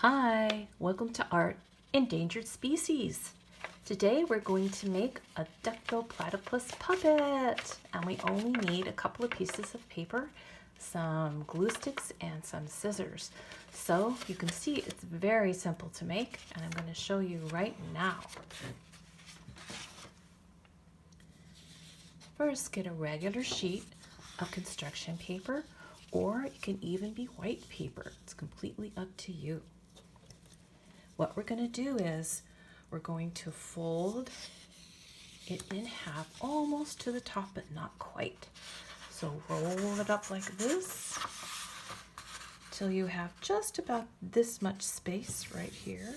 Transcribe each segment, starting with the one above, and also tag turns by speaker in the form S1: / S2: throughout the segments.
S1: Hi, welcome to Art Endangered Species. Today we're going to make a duckbill platypus puppet, and we only need a couple of pieces of paper, some glue sticks, and some scissors. So you can see it's very simple to make, and I'm going to show you right now. First, get a regular sheet of construction paper, or it can even be white paper. It's completely up to you. What we're going to do is we're going to fold it in half almost to the top, but not quite. So roll it up like this till you have just about this much space right here.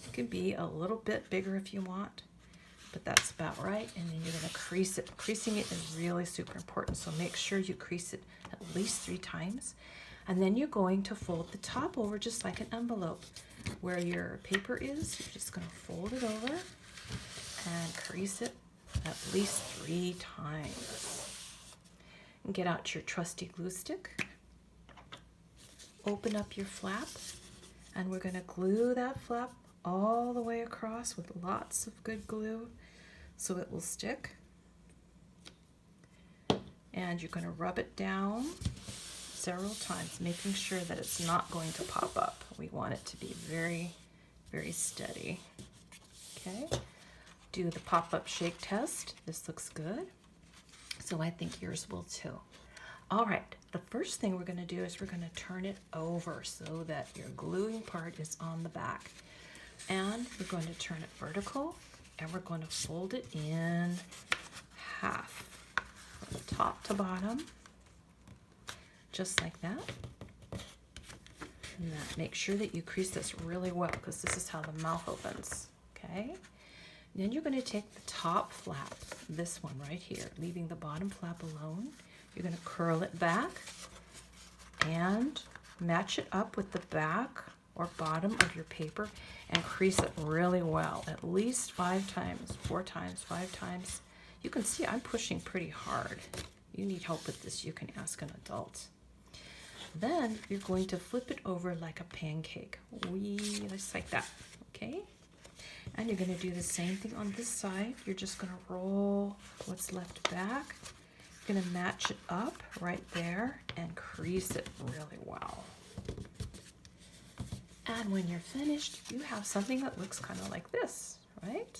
S1: It can be a little bit bigger if you want, but that's about right. And then you're going to crease it. Creasing it is really super important, so make sure you crease it at least 3 times. And then you're going to fold the top over just like an envelope. Where your paper is, you're just going to fold it over and crease it at least 3 times. And get out your trusty glue stick. Open up your flap, and we're going to glue that flap all the way across with lots of good glue so it will stick. And you're going to rub it down several times, making sure that it's not going to pop up. We want it to be very, very steady. Okay, do the pop-up shake test. This looks good, so I think yours will too. All right, the first thing we're going to do is we're going to turn it over so that your gluing part is on the back, and we're going to turn it vertical, and we're going to fold it in half from top to bottom, just like that. And make sure that you crease this really well, because this is how the mouth opens. Okay, and then you're going to take the top flap, this one right here, leaving the bottom flap alone. You're going to curl it back and match it up with the back or bottom of your paper and crease it really well, at least 5 times, 4 times, 5 times. You can see I'm pushing pretty hard. You need help with this, you can ask an adult. Then you're going to flip it over like a pancake, just like that, okay? And you're going to do the same thing on this side. You're just going to roll what's left back. You're going to match it up right there and crease it really well. And when you're finished, you have something that looks kind of like this, right?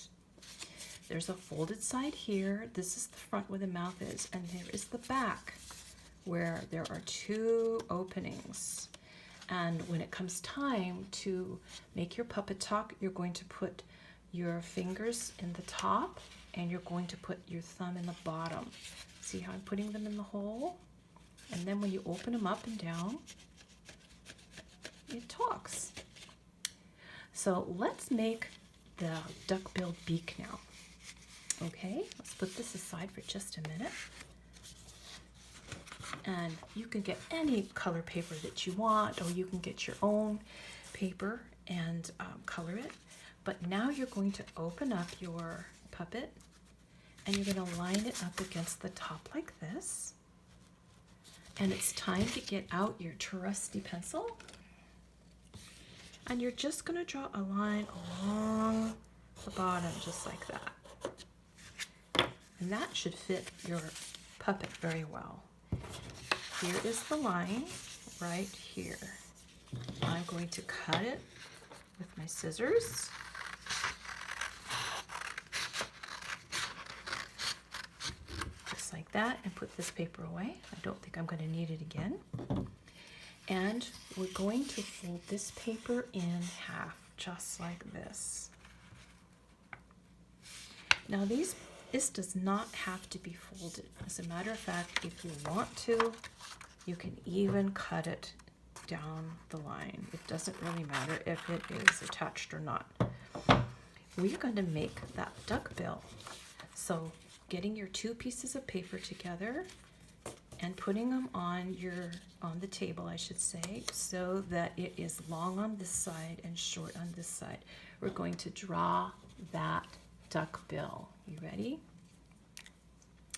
S1: There's a folded side here. This is the front where the mouth is, and there is the back, where there are 2 openings. And when it comes time to make your puppet talk, you're going to put your fingers in the top and you're going to put your thumb in the bottom. See how I'm putting them in the hole? And then when you open them up and down, it talks. So let's make the duck-billed beak now. Okay, let's put this aside for just a minute. And you can get any color paper that you want, or you can get your own paper and color it. But now you're going to open up your puppet and you're going to line it up against the top like this. And it's time to get out your trusty pencil. And you're just going to draw a line along the bottom just like that. And that should fit your puppet very well. Here is the line right here. I'm going to cut it with my scissors. Just like that, and put this paper away. I don't think I'm going to need it again. And we're going to fold this paper in half, just like this. Now this does not have to be folded. As a matter of fact, if you want to, you can even cut it down the line. It doesn't really matter if it is attached or not. We're going to make that duck bill. So getting your 2 pieces of paper together and putting them on the table, I should say, so that it is long on this side and short on this side. We're going to draw that duck bill. You ready?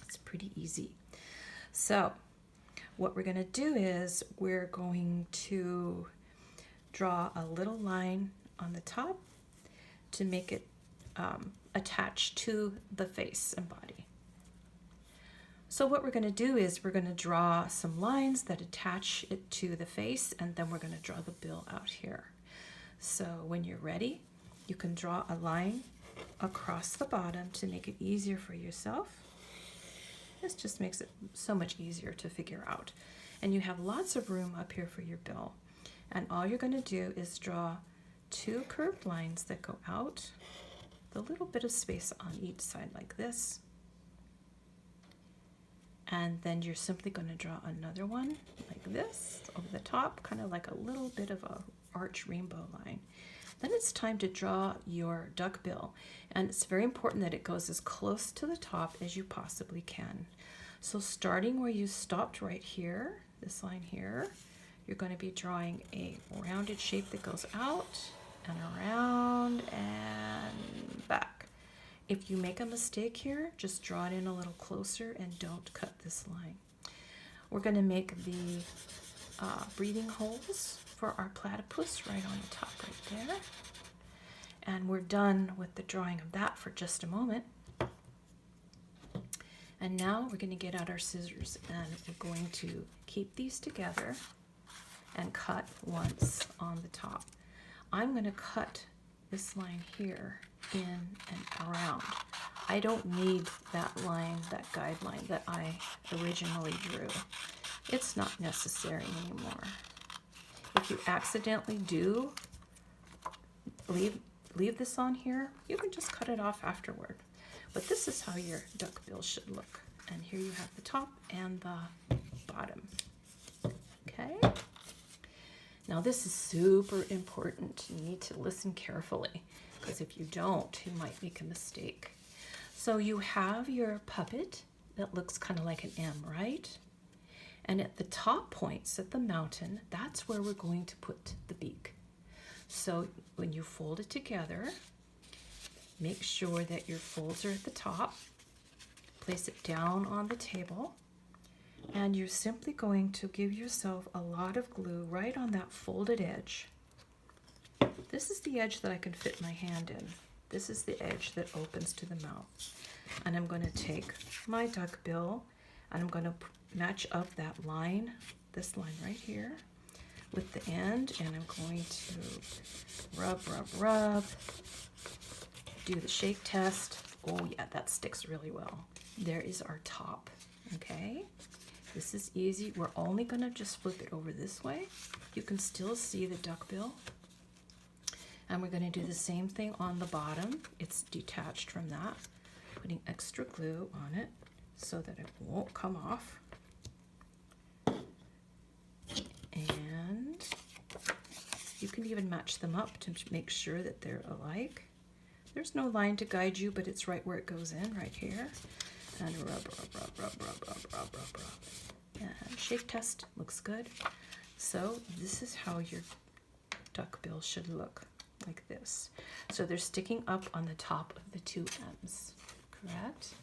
S1: It's pretty easy. So what we're going to do is we're going to draw a little line on the top to make it attach to the face and body. So what we're going to do is we're going to draw some lines that attach it to the face, and then we're going to draw the bill out here. So when you're ready, you can draw a line across the bottom to make it easier for yourself. This just makes it so much easier to figure out. And you have lots of room up here for your bill. And all you're going to do is draw 2 curved lines that go out, the little bit of space on each side like this. And then you're simply going to draw another one like this over the top, kind of like a little bit of a arch rainbow line. Then it's time to draw your duck bill. And it's very important that it goes as close to the top as you possibly can. So starting where you stopped right here, this line here, you're going to be drawing a rounded shape that goes out and around and back. If you make a mistake here, just draw it in a little closer and don't cut this line. We're going to make the breathing holes for our platypus right on the top right there. And we're done with the drawing of that for just a moment. And now we're going to get out our scissors and we're going to keep these together and cut once on the top. I'm going to cut this line here in and around. I don't need that line, that guideline that I originally drew. It's not necessary anymore. If you accidentally do leave this on here, you can just cut it off afterward. But this is how your duck bill should look. And here you have the top and the bottom. Okay? Now this is super important. You need to listen carefully, because if you don't, you might make a mistake. So you have your puppet that looks kind of like an M, right? And at the top points at the mountain, that's where we're going to put the beak. So when you fold it together, make sure that your folds are at the top. Place it down on the table. And you're simply going to give yourself a lot of glue right on that folded edge. This is the edge that I can fit my hand in. This is the edge that opens to the mouth. And I'm going to take my duck bill and I'm going to match up that line, this line right here, with the end, and I'm going to rub, do the shake test. Oh yeah, that sticks really well. There is our top, okay? This is easy. We're only going to just flip it over this way. You can still see the duck bill. And we're going to do the same thing on the bottom. It's detached from that. Putting extra glue on it so that it won't come off. And you can even match them up to make sure that they're alike. There's no line to guide you, but it's right where it goes in, right here. And rub. And shake test, looks good. So this is how your duck bill should look, like this. So they're sticking up on the top of the 2 M's, correct?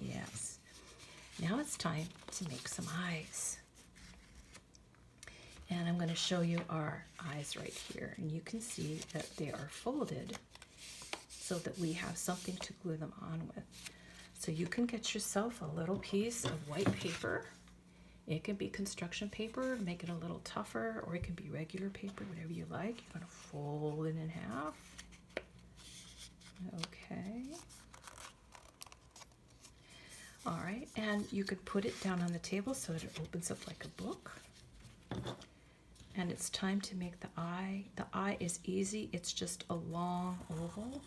S1: Yes. Now it's time to make some eyes. And I'm going to show you our eyes right here. And you can see that they are folded so that we have something to glue them on with. So you can get yourself a little piece of white paper. It can be construction paper, make it a little tougher, or it can be regular paper, whatever you like. You're going to fold it in half. Okay. All right, and you could put it down on the table so that it opens up like a book. And it's time to make the eye. The eye is easy. It's just a long oval.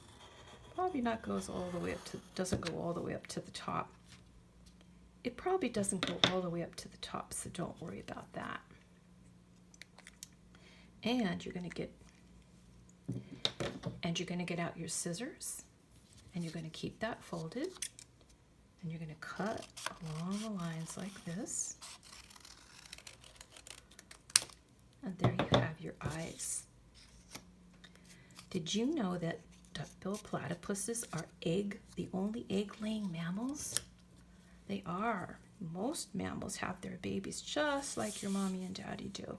S1: Probably not goes all the way up to, doesn't go all the way up to the top. It probably doesn't go all the way up to the top, so don't worry about that. And you're going to get out your scissors, and you're going to keep that folded, and you're going to cut along the lines like this. And there you have your eyes. Did you know that duck-billed platypuses are the only egg-laying mammals? They are. Most mammals have their babies just like your mommy and daddy do.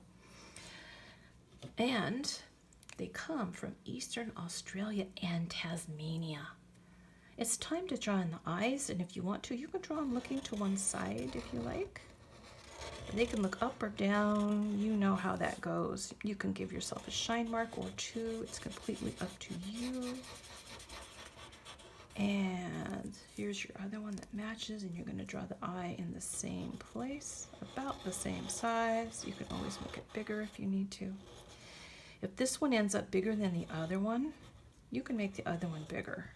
S1: And They come from Eastern Australia and Tasmania. It's time to draw in the eyes, and if you want to, you can draw them looking to one side if you like. They can look up or down. You know how that goes. You can give yourself a shine mark or two. It's completely up to you. And here's your other one that matches, and you're going to draw the eye in the same place, about the same size. You can always make it bigger if you need to. If this one ends up bigger than the other one, you can make the other one bigger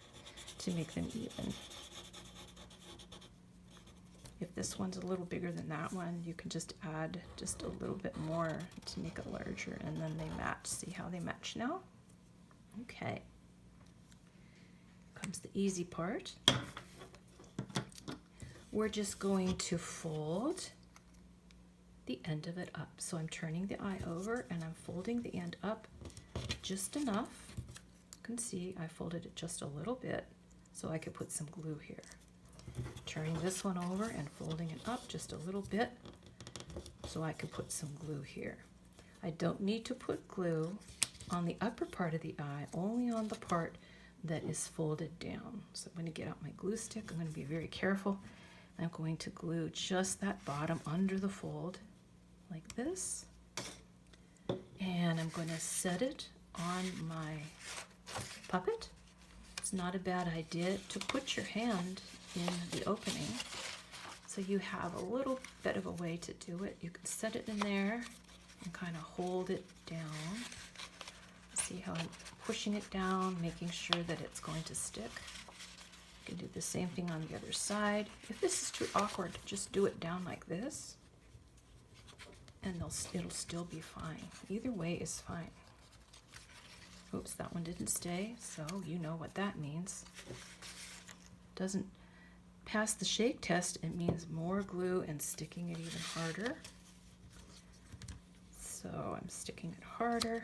S1: to make them even. If this one's a little bigger than that one, you can just add just a little bit more to make it larger, and then they match. See how they match now? Okay. Comes the easy part. We're just going to fold the end of it up. So I'm turning the eye over and I'm folding the end up just enough. You can see I folded it just a little bit so I could put some glue here. Turning this one over and folding it up just a little bit so I could put some glue here. I don't need to put glue on the upper part of the eye, only on the part that is folded down. So I'm going to get out my glue stick. I'm going to be very careful. I'm going to glue just that bottom under the fold like this. And I'm going to set it on my puppet. It's not a bad idea to put your hand in the opening so you have a little bit of a way to do it. You can set it in there and kind of hold it down. See how I'm pushing it down, making sure that it's going to stick. You can do the same thing on the other side. If this is too awkward, just do it down like this and it'll still be fine. Either way is fine. Oops, that one didn't stay, so you know what that means. Doesn't pass the shake test, it means more glue and sticking it even harder. So I'm sticking it harder.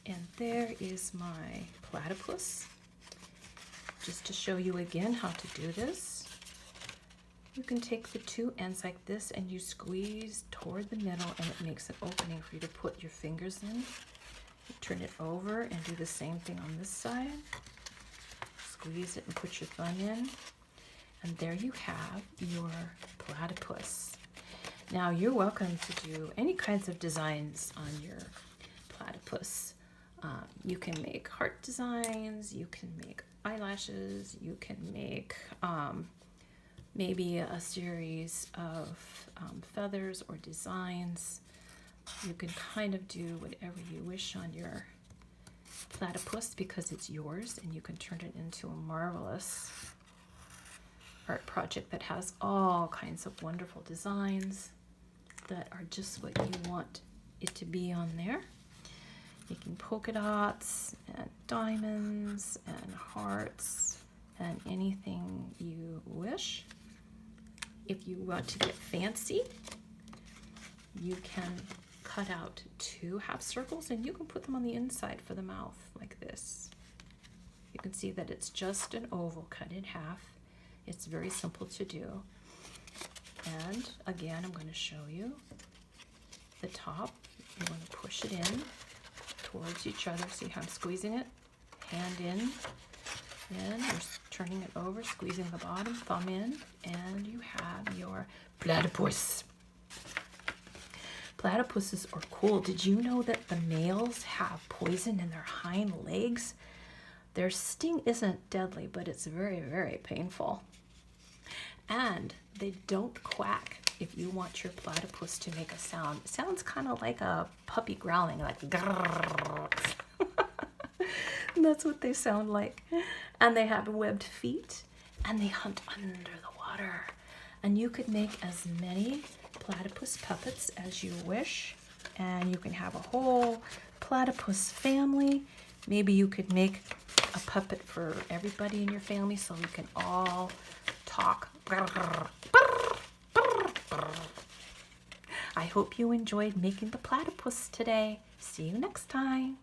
S1: And there is my platypus. Just to show you again how to do this, you can take the two ends like this and you squeeze toward the middle and it makes an opening for you to put your fingers in. You turn it over and do the same thing on this side. Squeeze it and put your thumb in. And there you have your platypus. Now you're welcome to do any kinds of designs on your platypus. You can make heart designs, you can make eyelashes, you can make maybe a series of feathers or designs. You can kind of do whatever you wish on your platypus because it's yours, and you can turn it into a marvelous art project that has all kinds of wonderful designs that are just what you want it to be on there. Making polka dots and diamonds and hearts and anything you wish. If you want to get fancy, you can cut out 2 half circles and you can put them on the inside for the mouth like this. You can see that it's just an oval cut in half. It's very simple to do. And again, I'm going to show you the top. You want to push it in towards each other. See how I'm squeezing it? Hand in. Then you're turning it over, squeezing the bottom, thumb in, and you have your platypus. Platypuses are cool. Did you know that the males have poison in their hind legs? Their sting isn't deadly, but it's very, very painful. And they don't quack. If you want your platypus to make a sound, it sounds kind of like a puppy growling, like grrr. That's what they sound like. And they have webbed feet, and they hunt under the water. And you could make as many platypus puppets as you wish, and you can have a whole platypus family. Maybe you could make a puppet for everybody in your family so you can all talk. I hope you enjoyed making the platypus today. See you next time.